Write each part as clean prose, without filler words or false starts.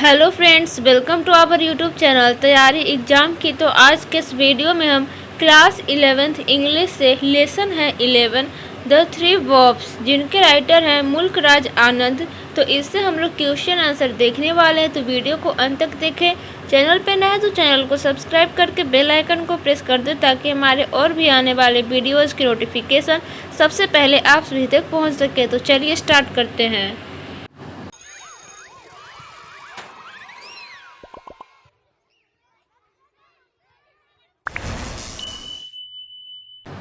Hello friends, welcome to our YouTube channel तैयारी exam की। तो आज के इस वीडियो में हम क्लास 11th इंग्लिश से लेसन है 11 द थ्री वर्ब्स, जिनके राइटर हैं मुल्क राज आनंद। तो इससे हम लोग क्वेश्चन आंसर देखने वाले हैं, तो वीडियो को अंत तक देखें। चैनल पे नए तो चैनल को सब्सक्राइब करके बेल आइकन को प्रेस कर दें, ताकि हमारे और भी आने वाले वीडियोज़ की नोटिफिकेशन सबसे पहले आप सभी तक पहुँच सके। तो चलिए स्टार्ट करते हैं।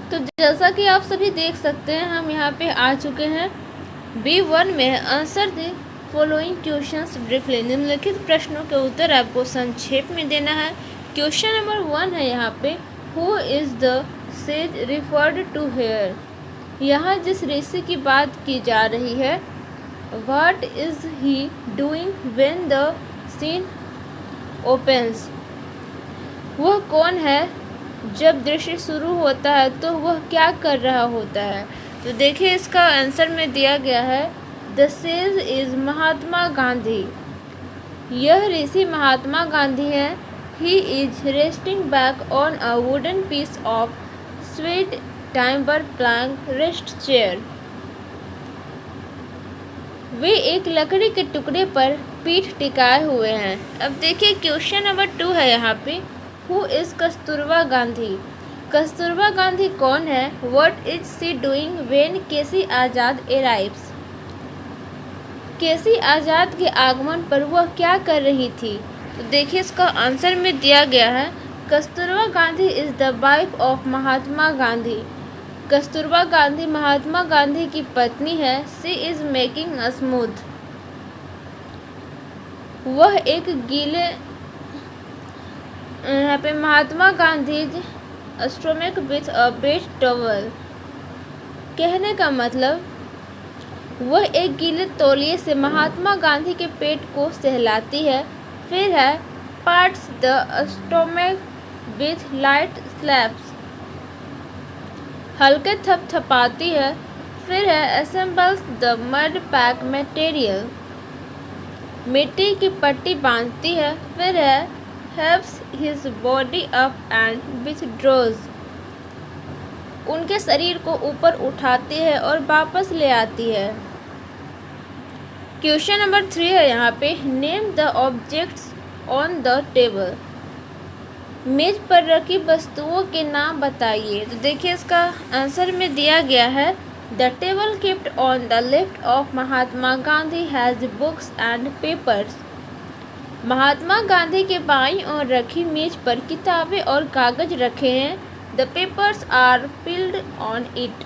तो जैसा कि आप सभी देख सकते हैं, हम यहाँ पे आ चुके हैं। B1 में आंसर दे फॉलोइंग क्वेश्चंस ब्रीफली, निम्नलिखित प्रश्नों के उत्तर आपको संक्षेप में देना है। क्वेश्चन नंबर 1 है यहाँ पे, who is the sage referred to here. यहाँ जिस ऋषि की बात की जा रही है, what is he doing when the scene opens. वह कौन है जब दृश्य शुरू होता है तो वह क्या कर रहा होता है। तो देखिए, इसका आंसर में दिया गया है, the sage is Mahatma Gandhi. यह ऋषि महात्मा गांधी हैं। He is resting back on a wooden piece of sweet timber plank rest chair. वे एक लकड़ी के टुकड़े पर पीठ टिकाए हुए हैं। अब देखिए, क्वेश्चन नंबर 2 है यहाँ पे, हु इज़ कस्तूरबा गांधी। कस्तूरबा गांधी कौन है। What is she doing when KC Azad arrives. KC Azad के आगमन पर वह क्या कर रही थी। तो देखिए, इसका आंसर में दिया गया है, Kasturba Gandhi is the wife of Mahatma Gandhi. Kasturba Gandhi Mahatma Gandhi की पत्नी है। She is making a smooth. वह एक गीले, यहाँ पे Mahatma Gandhi stomach with a wet towel. कहने का मतलब, वह एक गीले तौलिए से महात्मा गांधी के पेट को सहलाती है। फिर है, parts the stomach with light slaps. हल्के थपथपाती है। फिर है, assembles the mud pack material. मिट्टी की पट्टी बांधती है। फिर है, helps his body up and withdraws। उनके शरीर को ऊपर उठाती है और वापस ले आती है। क्वेश्चन नंबर 3 है यहाँ पे, name the objects on the table. मेज पर रखी वस्तुओं के नाम बताइए। तो देखिए, इसका आंसर में दिया गया है, the table kept on the left of Mahatma Gandhi has books and papers। Mahatma Gandhi के बाईं ओर रखी मेज पर किताबें और कागज रखे हैं। The papers are piled on it.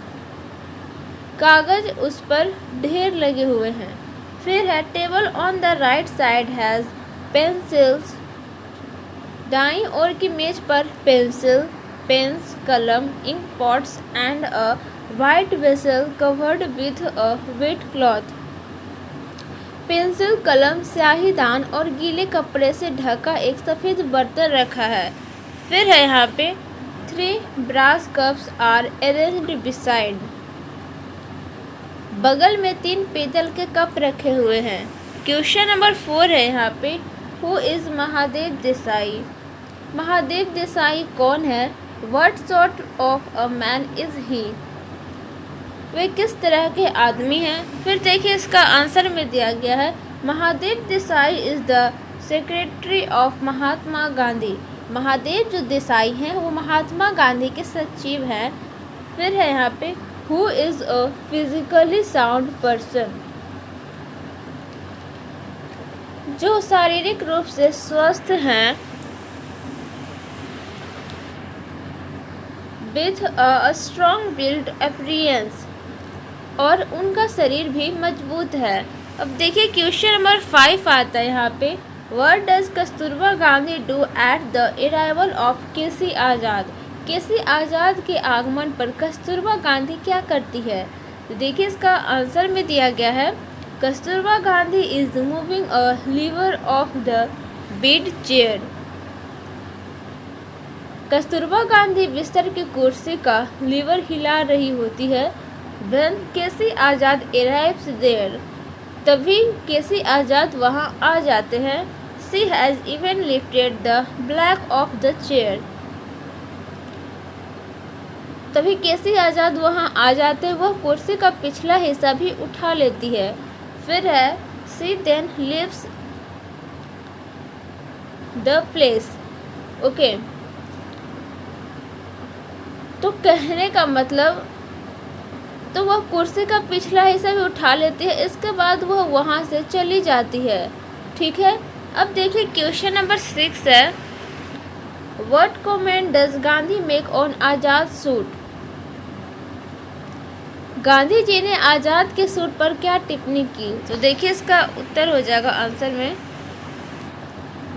कागज उस पर ढेर लगे हुए हैं। फिर है, table on the right side has pencils. दाईं ओर की मेज पर पेंसिल, पेन्स, कलम, ink pots and a white vessel covered with a wet cloth. Pencil, कलम, स्याहीदान और गीले कपड़े से ढका एक सफ़ेद बर्तन रखा है। फिर है यहाँ पे, 3 brass cups are arranged beside. बगल में 3 पीतल के कप रखे हुए हैं। क्वेश्चन नंबर 4 है यहाँ पे, हु इज़ महादेव देसाई। महादेव देसाई कौन है। What sort of a man is he. वे किस तरह के आदमी हैं। फिर देखिए, इसका आंसर में दिया गया है, Mahadev Desai is the secretary of Mahatma Gandhi. Mahadev जो देसाई हैं वो महात्मा गांधी के सचिव हैं। फिर है यहाँ पे, who is a physically sound person. जो शारीरिक रूप से स्वस्थ हैं। With a strong build appearance, और उनका शरीर भी मजबूत है। अब देखिए, क्वेश्चन नंबर 5 आता है यहाँ पे, what does Kasturba Gandhi do at the arrival of KC Azad. KC Azad के आगमन पर कस्तूरबा गांधी क्या करती है। तो देखिए, इसका आंसर में दिया गया है, Kasturba Gandhi is moving a lever of the bed chair. Kasturba Gandhi बिस्तर की कुर्सी का लीवर हिला रही होती है। When KC Azad arrives there, तभी केसी आज़ाद वहाँ आ जाते हैं। She has even lifted the back of the chair. तभी केसी आज़ाद वहाँ आ जाते, वह कुर्सी का पिछला हिस्सा भी उठा लेती है। फिर है she then leaves the place. Okay, तो कहने का मतलब, तो वह कुर्सी का पिछला हिस्सा भी उठा लेती है, इसके बाद वह वहाँ से चली जाती है। ठीक है, अब देखिए क्वेश्चन नंबर 6 है, what comment does Gandhi make on Azad suit. Gandhi ji ने आज़ाद के सूट पर क्या टिप्पणी की। तो देखिए इसका उत्तर हो जाएगा आंसर में,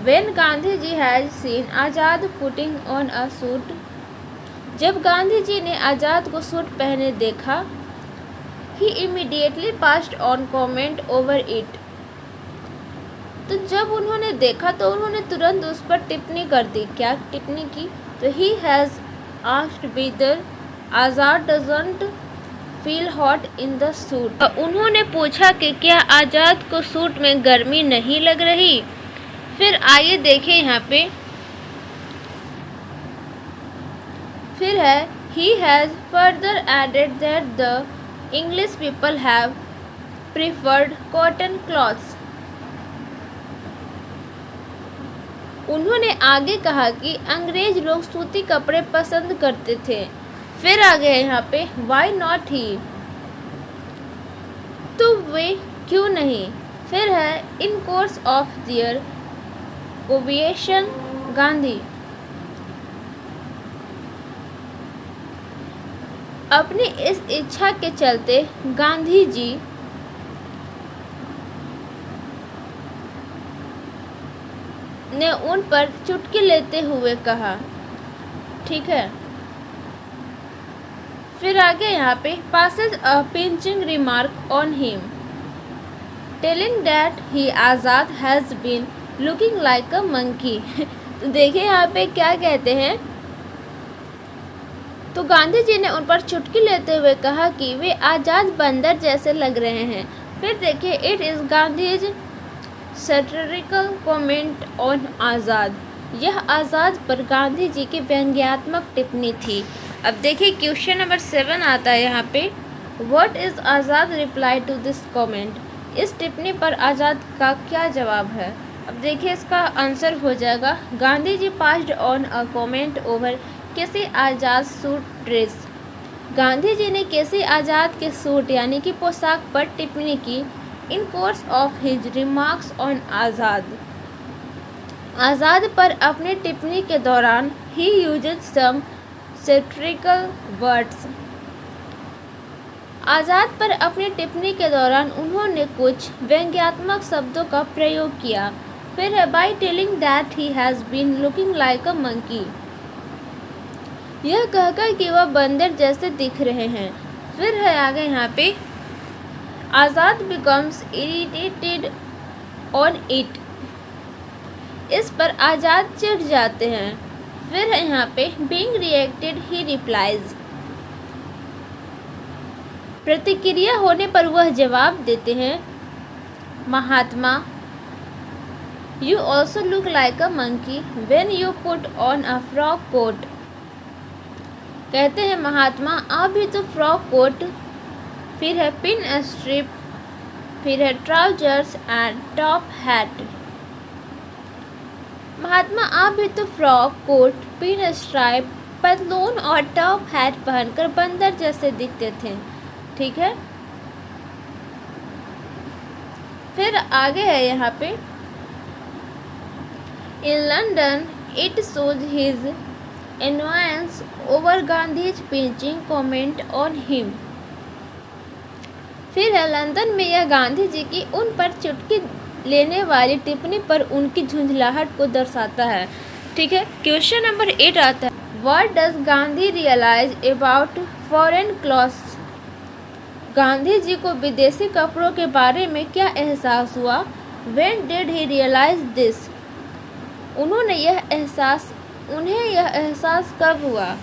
when Gandhi ji has seen Azad putting on a suit. जब गांधी जी ने आज़ाद को सूट पहने देखा, he immediately passed on comment over it. तो जब उन्होंने देखा तो उन्होंने तुरंत उस पर टिप्पणी कर दी। क्या टिप्पणी की? तो he has asked whether Azad doesn't feel hot in the suit. उन्होंने पूछा कि क्या आज़ाद को सूट में गर्मी नहीं लग रही। फिर आइए देखें यहाँ पे, फिर है he has further added that the English people have preferred cotton cloths। उन्होंने आगे कहा कि अंग्रेज लोग सूती कपड़े पसंद करते थे। फिर आ गया यहाँ पे why not he, तो वे क्यों नहीं। फिर है in course of their obsession Gandhi, अपनी इस इच्छा के चलते गांधी जी ने उन पर चुटकी लेते हुए कहा। ठीक है, फिर आगे यहाँ पे passes a pinching remark on him telling that he Azad has been looking like a monkey। तो देखिए यहाँ पे क्या कहते हैं, तो गांधी जी ने उन पर चुटकी लेते हुए कहा कि वे आज़ाद बंदर जैसे लग रहे हैं। फिर देखिए it is Gandhi's satirical comment on Azad, यह आज़ाद पर गांधी जी की व्यंग्यात्मक टिप्पणी थी। अब देखिए क्वेश्चन नंबर 7 आता है यहाँ पे, what is Azad reply to this comment. इस टिप्पणी पर आज़ाद का क्या जवाब है। अब देखिए इसका आंसर हो जाएगा, Gandhi ji passed on a comment over KC Azad suit dress. Gandhi ji ने केसी आज़ाद के सूट यानी कि पोशाक पर टिप्पणी की। In course of his remarks on Azad, Azad पर अपने टिप्पणी के दौरान ही यूजेज सम सैटिरिकल वर्ड्स। आज़ाद पर अपनी टिप्पणी के दौरान उन्होंने कुछ व्यंग्यात्मक शब्दों का प्रयोग किया। फिर है by telling that he has been looking like a monkey, यह कहकर कि वह बंदर जैसे दिख रहे हैं। फिर है आगे यहाँ पे, आज़ाद बिकम्स इरिटेटेड ऑन इट, इस पर आज़ाद चिढ़ जाते हैं। फिर है यहाँ पे बीइंग रिएक्टेड ही रिप्लाइज, प्रतिक्रिया होने पर वह जवाब देते हैं, Mahatma you also look like a monkey when you put on a frock coat. कहते हैं महात्मा आप भी तो फ्रॉक कोट। फिर है पिन स्ट्रिप, फिर है ट्राउजर्स एंड टॉप हैट। महात्मा आप भी तो फ्रॉक कोट, पिन स्ट्राइप, पतलून और टॉप हैट पहनकर बंदर जैसे दिखते थे। ठीक है, फिर आगे है यहाँ पे, in London it shows his annoyance over Gandhi's pinching comment on him। फिर है लंदन में यह गांधी जी की उन पर चुटकी लेने वाली टिप्पणी पर उनकी झुंझलाहट को दर्शाता है। ठीक है, क्वेश्चन नंबर 8 आता है, what does Gandhi realize about foreign clothes. Gandhi ji को विदेशी कपड़ों के बारे में क्या एहसास हुआ। When did he realize this, उन्हें यह एहसास कब हुआ।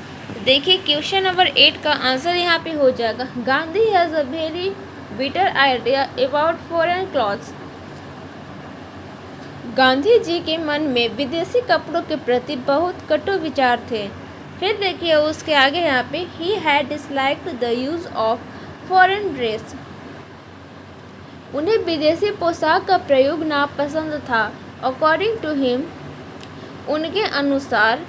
देखिए क्वेश्चन नंबर 8 का आंसर यहाँ पे हो जाएगा, Gandhi has a very bitter idea about foreign clothes. Gandhi ji के मन में विदेशी कपड़ों के प्रति बहुत कटु विचार थे। फिर देखिए उसके आगे यहाँ पे he had disliked the use of foreign dress. उन्हें विदेशी पोशाक का प्रयोग नापसंद था। अकॉर्डिंग टू हिम, उनके अनुसार,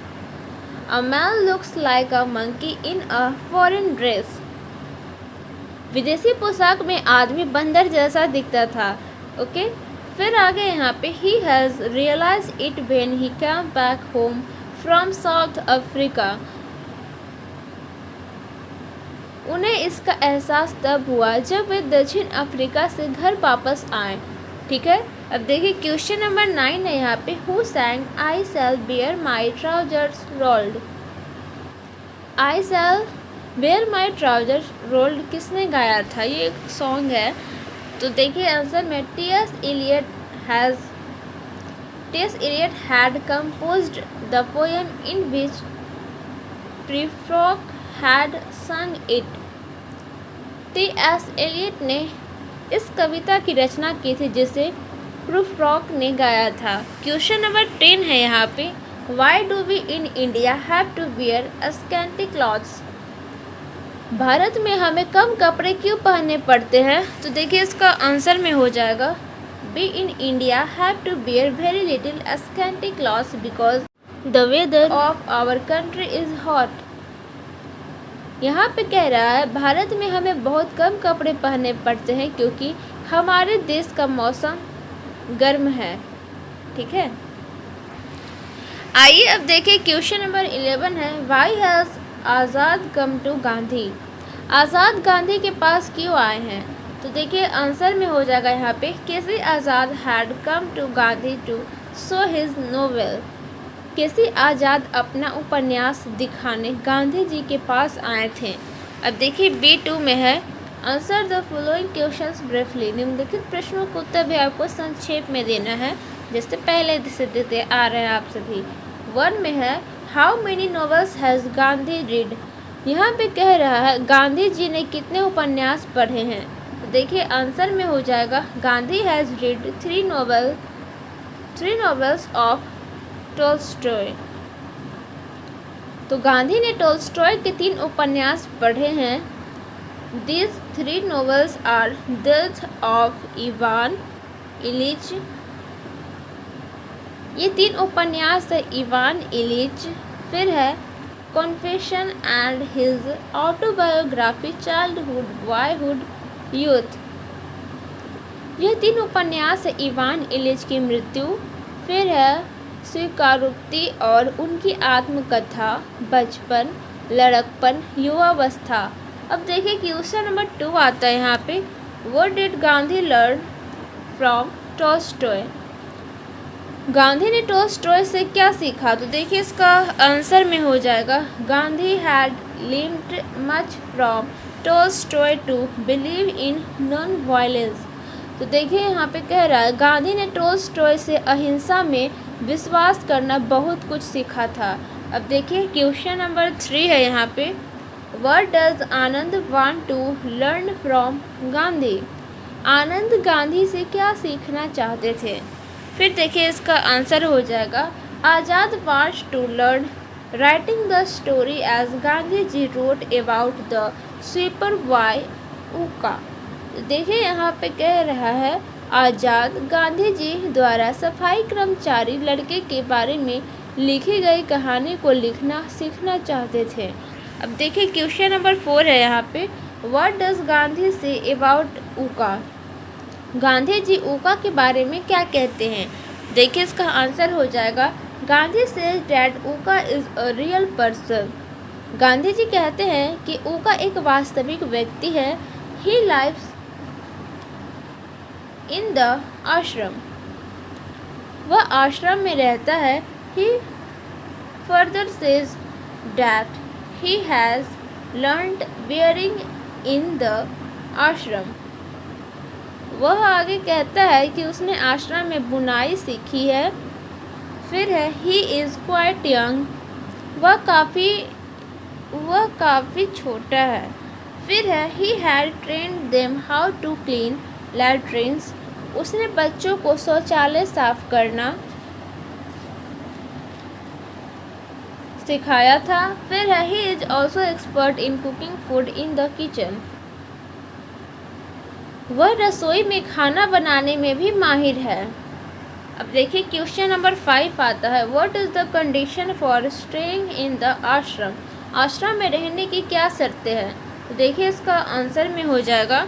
a man looks like a monkey in a foreign dress. विदेशी पोशाक में आदमी बंदर जैसा दिखता था। ओके, फिर आगे यहाँ पे he has realise it when he came back home from South Africa. उन्हें इसका एहसास तब हुआ जब वे दक्षिण अफ्रीका से घर वापस आए। ठीक है, अब देखिए क्वेश्चन नंबर 9 है यहाँ पे, who sang I shall bear my trousers rolled. I shall bear my trousers rolled किसने गाया था? ये एक सॉन्ग है। तो देखिए आंसर में T.S.. Eliot had composed the poem in which Prufrock had sung it. T S. Eliot ने इस कविता की रचना की थी जिसे प्रूफरॉक ने गाया था। क्वेश्चन नंबर 10 है यहाँ पे, why do we in India have to wear scanty clothes. भारत में हमें कम कपड़े क्यों पहनने पड़ते हैं? तो देखिए इसका आंसर में हो जाएगा, we in India have to wear very little scanty clothes because the weather of our country is hot. यहाँ पे कह रहा है भारत में हमें बहुत कम कपड़े पहनने पड़ते हैं क्योंकि हमारे देश का मौसम गर्म है। ठीक है, आइए अब देखिए क्वेश्चन नंबर 11 है, why has Azad come to Gandhi. Azad Gandhi के पास क्यों आए हैं? तो देखिए आंसर में हो जाएगा यहाँ पे, KC Azad had come to Gandhi to show his novel. KC Azad अपना उपन्यास दिखाने गांधी जी के पास आए थे। अब देखिए B2 में है, answer the following questions briefly. निम्नलिखित प्रश्नों को उत्तर भी आपको संक्षेप में देना है, जैसे पहले से देते आ रहे हैं आप सभी। 1 में है, how many novels has Gandhi read. यहाँ पे कह रहा है गांधी जी ने कितने उपन्यास पढ़े हैं। तो देखिए आंसर में हो जाएगा, Gandhi has read 3 novels of Tolstoy. तो गांधी ने टॉल्स्टॉय के 3 उपन्यास पढ़े हैं। These 3 novels are Death of Ivan Ilyich। ये 3 उपन्यास है इवान इलिच। फिर है confession and his autobiography childhood boyhood youth. ये 3 उपन्यास है इवान इलिच की मृत्यु। फिर है स्वीकारोक्ति और उनकी आत्मकथा बचपन, लड़कपन, युवावस्था। अब देखिए क्वेश्चन नंबर 2 आता है यहाँ पे, what did Gandhi learn from Tolstoy. Gandhi ने टॉल्स्टॉय से क्या सीखा? तो देखिए इसका आंसर में हो जाएगा, Gandhi had learned much from Tolstoy to believe in non violence. तो देखिए यहाँ पे कह रहा है गांधी ने टॉल्स्टॉय से अहिंसा में विश्वास करना बहुत कुछ सीखा था। अब देखिए क्वेश्चन नंबर 3 है यहाँ पे, what does Anand want to learn from Gandhi. Anand Gandhi से क्या सीखना चाहते थे? फिर देखिए इसका आंसर हो जाएगा, Azad wants to learn writing the story as Gandhi ji wrote about the sweeper boy Uka. देखिए यहाँ पे कह रहा है आज़ाद गांधी जी द्वारा सफाई कर्मचारी लड़के के बारे में लिखी गई कहानी को लिखना सीखना चाहते थे। अब देखिए क्वेश्चन नंबर 4 है यहाँ पे, what does Gandhi say about उका। गांधी जी उका के बारे में क्या कहते हैं? देखिए इसका आंसर हो जाएगा, Gandhi says that Uka is a real person. Gandhi ji कहते हैं कि उका एक वास्तविक व्यक्ति है। ही लाइव्स इन द आश्रम। वह आश्रम में रहता है। He further says that he has learned wearing in the आश्रम। वह आगे कहता है कि उसने आश्रम में बुनाई सीखी है। फिर है he is quite young। वह काफ़ी छोटा है। फिर है he had trained them how to clean latrines। उसने बच्चों को शौचालय साफ करना सिखाया था। फिर है he is also expert in cooking food in the kitchen. वह रसोई में खाना बनाने में भी माहिर है। अब देखिए क्वेश्चन नंबर 5 आता है, what is the condition for staying in the आश्रम। आश्रम में रहने की क्या शर्तें हैं। तो देखिए इसका आंसर में हो जाएगा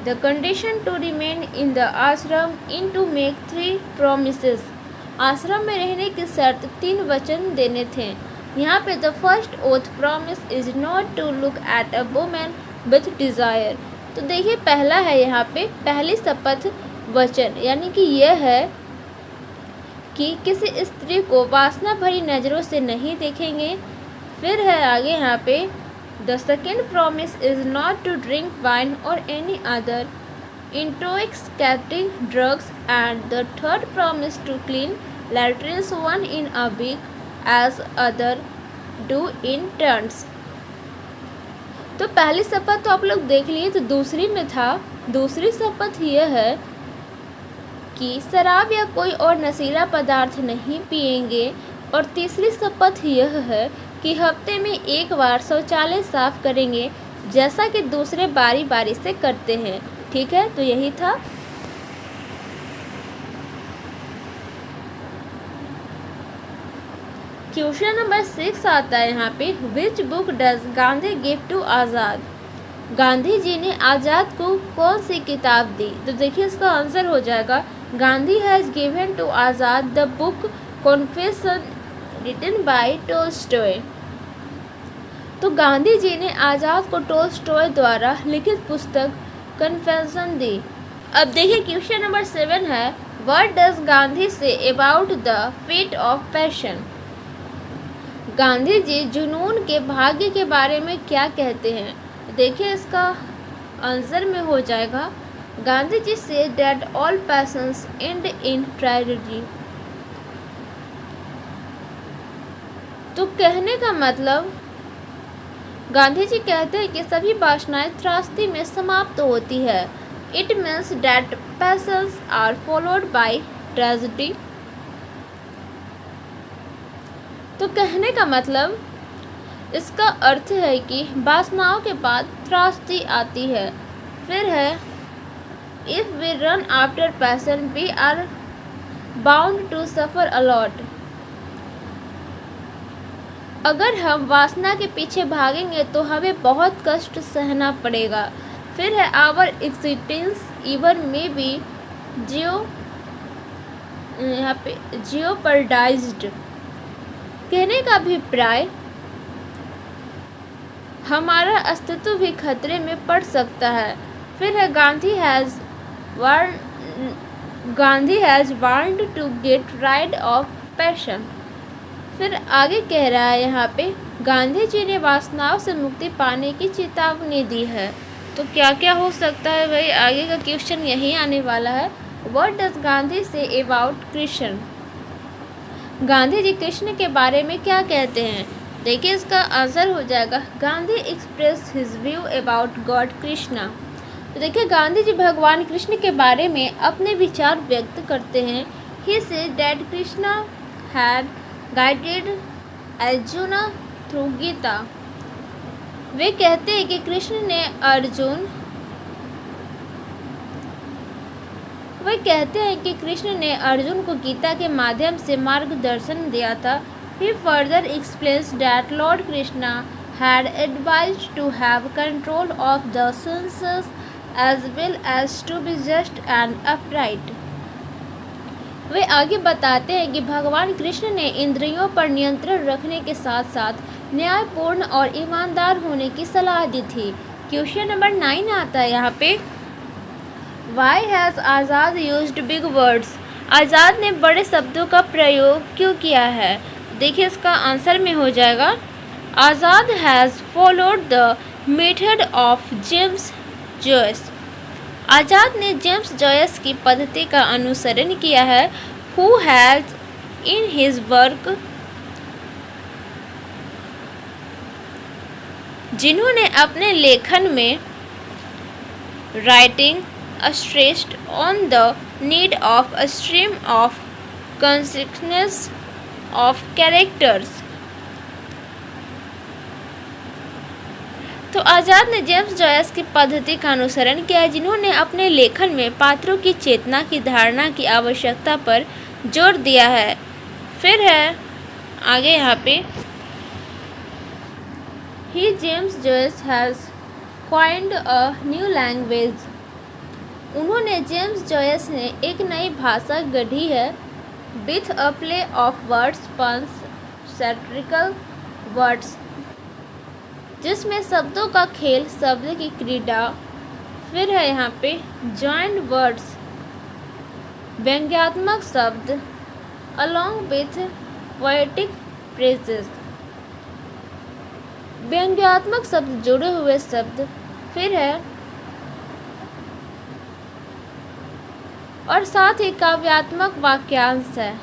the condition to remain in the ashram in to make 3 promises. आश्रम में रहने की शर्त 3 वचन देने थे। यहाँ पे the first oath promise is not to look at a woman with desire. तो देखिए पहला है यहाँ पे पहली शपथ वचन, यानी कि यह है कि किसी स्त्री को वासना भरी नज़रों से नहीं देखेंगे। फिर है आगे यहाँ पे the second promise is not to drink wine और any other intoxicating drugs, and the third promise to clean latrines one in a week as other do in turns। तो पहली शपथ तो आप लोग देख लिए, तो दूसरी में था, दूसरी शपथ यह है कि शराब या कोई और नशीला पदार्थ नहीं पिएंगे, और तीसरी शपथ यह है कि हफ्ते में 1 बार शौचालय साफ करेंगे, जैसा कि दूसरे बारी बारी से करते हैं। ठीक है, तो यही था। क्वेश्चन नंबर 6 आता है यहाँ पे, which book does Gandhi give to Azad. Gandhi ji ने आज़ाद को कौन सी किताब दी। तो देखिए इसका आंसर हो जाएगा Gandhi has given to Azad the book confession written by Tolstoy. तो गांधी जी ने आज़ाद को टोल्स्टॉय द्वारा लिखित पुस्तक कन्फेशन दी। अब देखिए क्वेश्चन नंबर 7 है, what does Gandhi say about the fate of passion. Gandhi ji जुनून के भाग्य के बारे में क्या कहते हैं। देखिए इसका आंसर में हो जाएगा Gandhi ji say that all passions end in tragedy. तो कहने का मतलब गांधी जी कहते हैं कि सभी वासनाएं त्रासदी में समाप्त होती है। It means that passions are followed by tragedy. तो कहने का मतलब इसका अर्थ है कि वासनाओं के बाद त्रासदी आती है। फिर है if we run after passion we are bound to suffer a lot. अगर हम वासना के पीछे भागेंगे तो हमें बहुत कष्ट सहना पड़ेगा। फिर है our existence even may be यहाँ पे जियोपर्डाइज्ड। कहने का अभिप्राय हमारा अस्तित्व भी खतरे में पड़ सकता है। फिर है Gandhi has warned to get rid of passion. फिर आगे कह रहा है यहाँ पे गांधी जी ने वासनाओं से मुक्ति पाने की चेतावनी दी है। तो क्या क्या हो सकता है भाई, आगे का क्वेश्चन यही आने वाला है। What does Gandhi say about Krishna. Gandhi ji Krishna के बारे में क्या कहते हैं। देखिए इसका आंसर हो जाएगा Gandhi express his view about God Krishna. तो देखिए गांधी जी भगवान कृष्ण के बारे में अपने विचार व्यक्त करते हैं। He said that Krishna had guided Arjun through Gita. वे कहते हैं कि कृष्ण ने अर्जुन को गीता के माध्यम से मार्गदर्शन दिया था। He further explains that Lord Krishna had advised to have control of the senses as well as to be just and upright। वे आगे बताते हैं कि भगवान कृष्ण ने इंद्रियों पर नियंत्रण रखने के साथ साथ न्यायपूर्ण और ईमानदार होने की सलाह दी थी। क्वेश्चन नंबर 9 आता है यहाँ पे, Why has Azad used big words? आज़ाद ने बड़े शब्दों का प्रयोग क्यों किया है। देखिए इसका आंसर में हो जाएगा Azad has followed the method of James Joyce. Azad ने जेम्स जॉयस की पद्धति का अनुसरण किया है। Who has in his work, जिन्होंने अपने लेखन में writing stressed on the need of a stream of consciousness of characters। तो आज़ाद ने जेम्स जॉयस की पद्धति का अनुसरण किया, जिन्होंने अपने लेखन में पात्रों की चेतना की धारणा की आवश्यकता पर जोर दिया है। फिर है आगे यहाँ पे, he James Joyce has coined a new language. उन्होंने जेम्स जॉयस ने एक नई भाषा गढ़ी है। With a play of words, puns, satirical words, जिसमें शब्दों का खेल, शब्द की क्रीड़ा। फिर है यहाँ पे जॉइंट वर्ड्स, व्यंग्यात्मक शब्द, अलॉन्ग विथ पोएटिक फ्रेजेस, व्यंग्यात्मक शब्द, जुड़े हुए शब्द। फिर है और साथ ही काव्यात्मक वाक्यांश है।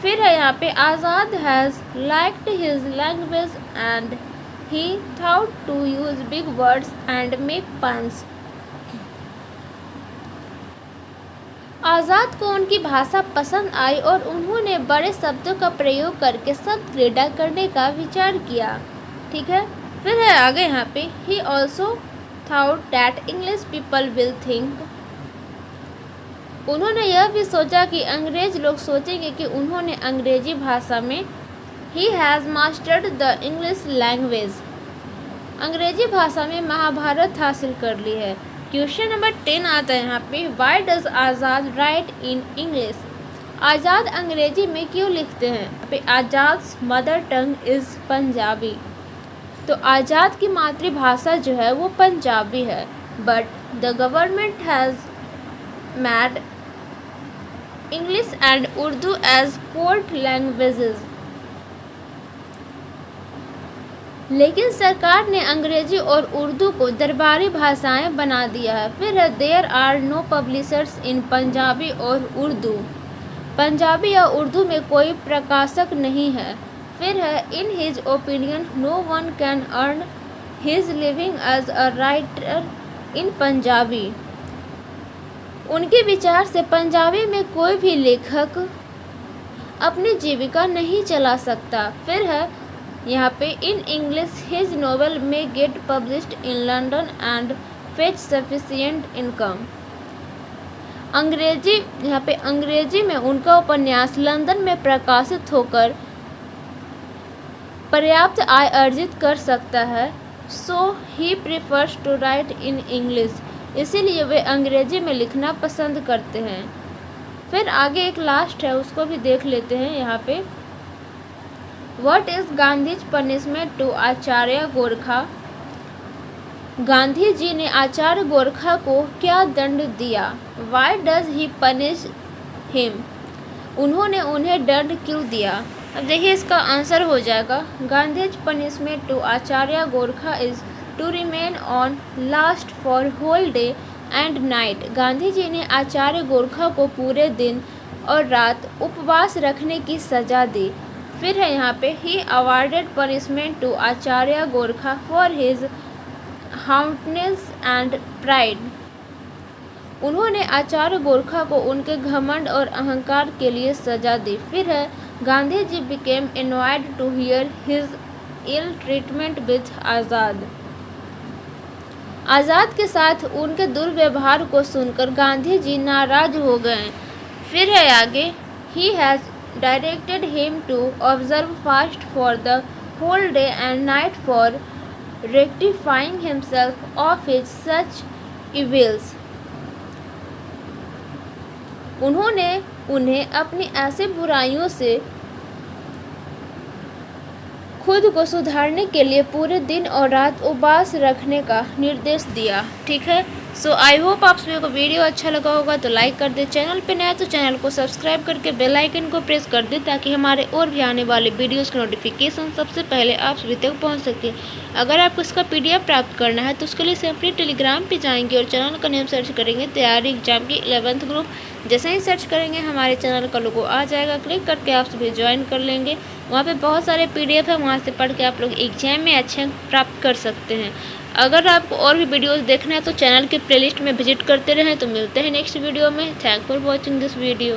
फिर है यहाँ पे Azad has liked his language and he thought to use big words and make puns। Azad को उनकी भाषा पसंद आई और उन्होंने बड़े शब्दों का प्रयोग करके शब्द क्रीड़ा करने का विचार किया। ठीक है, फिर है आगे यहाँ पे, he also thought that English people will think। उन्होंने यह भी सोचा कि अंग्रेज लोग सोचेंगे कि उन्होंने अंग्रेजी भाषा में He has mastered the English language। अंग्रेजी भाषा में महाभारत हासिल कर ली है। क्वेश्चन नंबर 10 आता है यहाँ पे, Why does Azad write in English? आज़ाद अंग्रेजी में क्यों लिखते हैं? यहाँ पे Azad's mother tongue is Punjabi. तो आज़ाद की मातृभाषा जो है वो पंजाबी है। But the government has made English and Urdu as court languages. लेकिन सरकार ने अंग्रेजी और उर्दू को दरबारी भाषाएं बना दिया है। फिर है देयर आर नो पब्लिशर्स इन पंजाबी और उर्दू। पंजाबी या उर्दू में कोई प्रकाशक नहीं है। फिर है in his opinion no one can earn his living as a writer in Punjabi. उनके विचार से पंजाबी में कोई भी लेखक अपनी जीविका नहीं चला सकता। फिर है यहाँ पे in English his novel may get published in London and fetch sufficient income. अंग्रेजी, यहाँ पे अंग्रेजी में उनका उपन्यास लंदन में प्रकाशित होकर पर्याप्त आय अर्जित कर सकता है। So he prefers to write in English. इसीलिए वे अंग्रेजी में लिखना पसंद करते हैं। फिर आगे एक लास्ट है, उसको भी देख लेते हैं यहाँ पे, What is Gandhi's punishment to Acharya Gorakha? Gandhi ji ने आचार्य गोरखा को क्या दंड दिया? Why does he punish him? उन्होंने उन्हें दंड क्यों दिया? अब देखिए इसका आंसर हो जाएगा, Gandhi's punishment to Acharya Gorakha is to remain on last for whole day and night. Gandhi ji ने आचार्य गोरखा को पूरे दिन और रात उपवास रखने की सजा दी। फिर है यहाँ पे he awarded punishment to Acharya Gorakha for his haughtiness and pride. उन्होंने आचार्य गोरखा को उनके घमंड और अहंकार के लिए सजा दी। फिर है Gandhi ji became annoyed to hear his ill treatment with Azad. Azad के साथ उनके दुर्व्यवहार को सुनकर गांधी जी नाराज हो गए। फिर है आगे, he has directed him to observe fast for the whole day and night for rectifying himself of his such evils। उन्होंने उन्हें अपनी ऐसी बुराइयों से खुद को सुधारने के लिए पूरे दिन और रात उपवास रखने का निर्देश दिया। ठीक है, सो आई होप आप सभी को वीडियो अच्छा लगा होगा, तो लाइक कर दे। चैनल पे नया तो चैनल को सब्सक्राइब करके बेल आइकन को प्रेस कर दे, ताकि हमारे और भी आने वाले वीडियोस की नोटिफिकेशन सबसे पहले आप सभी तक पहुंच सके। अगर आपको इसका PDF प्राप्त करना है तो उसके लिए सिंपली टेलीग्राम पे जाएंगे और चैनल का नेम सर्च करेंगे तैयारी एग्जाम की 11th ग्रुप। जैसे ही सर्च करेंगे हमारे चैनल का लोगो आ जाएगा, क्लिक करके आप सभी ज्वाइन कर लेंगे। वहाँ पे बहुत सारे PDF है, वहाँ से पढ़ के आप लोग एग्जाम में अच्छे प्राप्त कर सकते हैं। अगर आपको और भी वीडियोस देखना है तो चैनल के प्लेलिस्ट में विजिट करते रहें। तो मिलते हैं नेक्स्ट वीडियो में। Thank for watching this video.